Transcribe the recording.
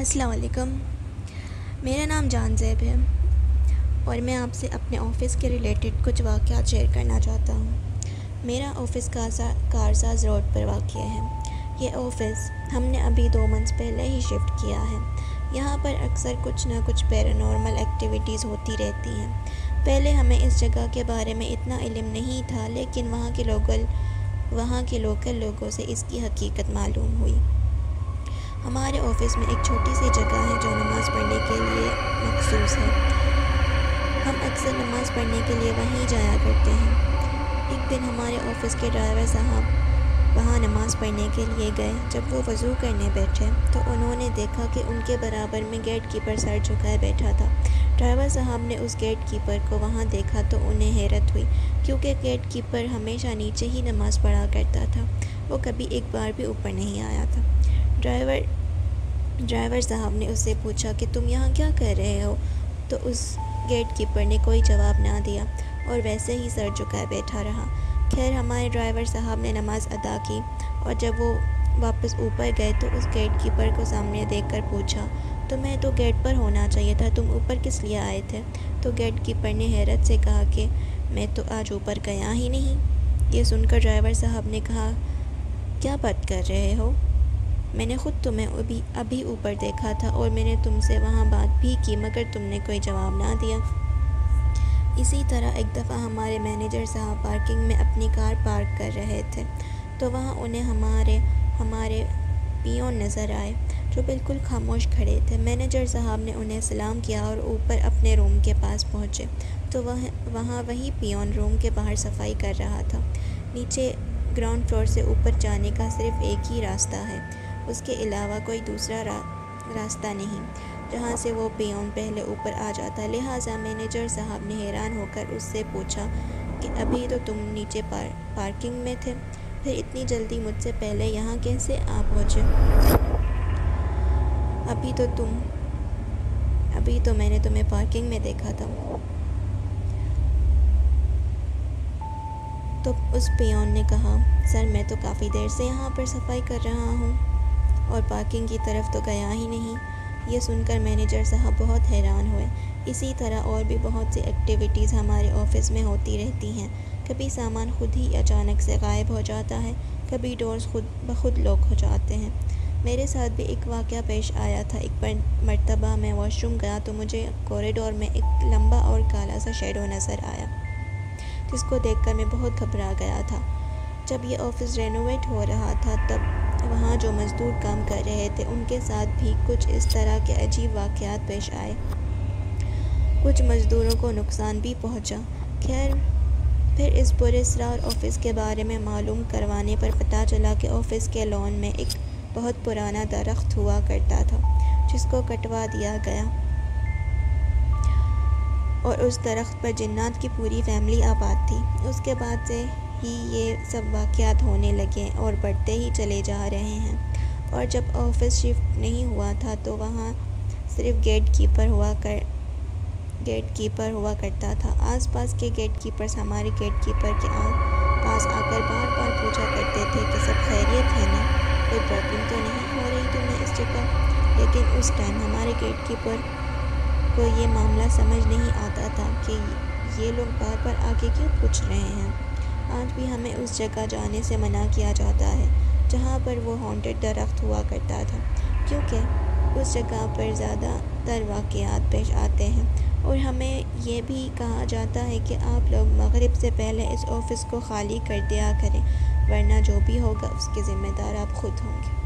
السلام علیکم۔ میرا نام جان زیب ہے اور میں آپ سے اپنے آفس کے ریلیٹڈ کچھ واقعات شیئر کرنا چاہتا ہوں۔ میرا آفس کارساز روڈ پر واقع ہے۔ یہ آفس ہم نے ابھی 2 منتھس پہلے ہی شفٹ کیا ہے۔ یہاں پر اکثر کچھ نہ کچھ پیرانارمل ایکٹیویٹیز ہوتی رہتی ہیں۔ پہلے ہمیں اس جگہ کے بارے میں اتنا علم نہیں تھا، لیکن وہاں کے لوکل لوگوں سے اس کی حقیقت معلوم ہوئی۔ ہمارے آفس میں ایک چھوٹی سی جگہ ہے جو نماز پڑھنے کے لیے مخصوص ہے۔ ہم اکثر نماز پڑھنے کے لیے وہیں جایا کرتے ہیں۔ ایک دن ہمارے آفس کے ڈرائیور صاحب وہاں نماز پڑھنے کے لیے گئے۔ جب وہ وضو کرنے بیٹھے تو انہوں نے دیکھا کہ ان کے برابر میں گیٹ کیپر سر جھکائے بیٹھا تھا۔ ڈرائیور صاحب نے اس گیٹ کیپر کو وہاں دیکھا تو انہیں حیرت ہوئی، کیونکہ گیٹ کیپر ہمیشہ نیچے ہی نماز پڑھا کرتا تھا، وہ کبھی ایک بار بھی اوپر نہیں آیا تھا۔ ڈرائیور صاحب نے اس سے پوچھا کہ تم یہاں کیا کر رہے ہو؟ تو اس گیٹ کیپر نے کوئی جواب نہ دیا اور ویسے ہی سر جھکائے بیٹھا رہا۔ خیر، ہمارے ڈرائیور صاحب نے نماز ادا کی اور جب وہ واپس اوپر گئے تو اس گیٹ کیپر کو سامنے دیکھ کر پوچھا، تمہیں تو گیٹ پر ہونا چاہیے تھا، تم اوپر کس لیے آئے تھے؟ تو گیٹ کیپر نے حیرت سے کہا کہ میں تو آج اوپر گیا ہی نہیں۔ یہ سن کر ڈرائیور صاحب نے کہا، کیا بات کر رہے ہو؟ میں نے خود تمہیں ابھی اوپر دیکھا تھا اور میں نے تم سے وہاں بات بھی کی، مگر تم نے کوئی جواب نہ دیا۔ اسی طرح ایک دفعہ ہمارے مینیجر صاحب پارکنگ میں اپنی کار پارک کر رہے تھے تو وہاں انہیں ہمارے پیون نظر آئے جو بالکل خاموش کھڑے تھے۔ مینیجر صاحب نے انہیں سلام کیا اور اوپر اپنے روم کے پاس پہنچے تو وہی پیون روم کے باہر صفائی کر رہا تھا۔ نیچے گراؤنڈ فلور سے اوپر جانے کا صرف ایک ہی راستہ ہے، اس کے علاوہ کوئی دوسرا راستہ نہیں جہاں سے وہ پیون پہلے اوپر آ جاتا۔ لہٰذا مینیجر صاحب نے حیران ہو کر اس سے پوچھا کہ ابھی تو تم نیچے پارکنگ میں تھے، پھر اتنی جلدی مجھ سے پہلے یہاں کیسے آ پہنچے؟ ابھی تو میں نے تمہیں پارکنگ میں دیکھا تھا۔ تو اس پیون نے کہا، سر میں تو کافی دیر سے یہاں پر صفائی کر رہا ہوں اور پارکنگ کی طرف تو گیا ہی نہیں۔ یہ سن کر مینیجر صاحب بہت حیران ہوئے۔ اسی طرح اور بھی بہت سی ایکٹیویٹیز ہمارے آفس میں ہوتی رہتی ہیں۔ کبھی سامان خود ہی اچانک سے غائب ہو جاتا ہے، کبھی ڈورز خود بخود لاک ہو جاتے ہیں۔ میرے ساتھ بھی ایک واقعہ پیش آیا تھا۔ ایک مرتبہ میں واش روم گیا تو مجھے کوریڈور میں ایک لمبا اور کالا سا شیڈو نظر آیا، جس کو دیکھ کر میں بہت گھبرا گیا تھا۔ جب یہ آفس رینوویٹ ہو رہا تھا تب وہاں جو مزدور کام کر رہے تھے ان کے ساتھ بھی کچھ اس طرح کے عجیب واقعات پیش آئے۔ کچھ مزدوروں کو نقصان بھی پہنچا۔ خیر، پھر اس پراسرار آفس کے بارے میں معلوم کروانے پر پتہ چلا کہ آفس کے لان میں ایک بہت پرانا درخت ہوا کرتا تھا جس کو کٹوا دیا گیا اور اس درخت پر جنات کی پوری فیملی آباد تھی۔ اس کے بعد سے ہی یہ سب واقعات ہونے لگے اور بڑھتے ہی چلے جا رہے ہیں، اور جب آفس شفٹ نہیں ہوا تھا تو وہاں صرف گیٹ کیپر ہوا کرتا تھا۔ آس پاس کے گیٹ کیپرز ہمارے گیٹ کیپر کے پاس آ کر بار بار پوچھا کرتے تھے کہ سب خیریت ہے نا، کوئی پرابلم تو نہیں ہو رہی تمہیں اس جگہ؟ لیکن اس ٹائم ہمارے گیٹ کیپر کو یہ معاملہ سمجھ نہیں آتا تھا کہ یہ لوگ بار بار آ کے کیوں پوچھ رہے ہیں۔ آج بھی ہمیں اس جگہ جانے سے منع کیا جاتا ہے جہاں پر وہ ہانٹڈ درخت ہوا کرتا تھا، کیونکہ اس جگہ پر زیادہ تر واقعات پیش آتے ہیں، اور ہمیں یہ بھی کہا جاتا ہے کہ آپ لوگ مغرب سے پہلے اس آفس کو خالی کر دیا کریں، ورنہ جو بھی ہوگا اس کے ذمہ دار آپ خود ہوں گے۔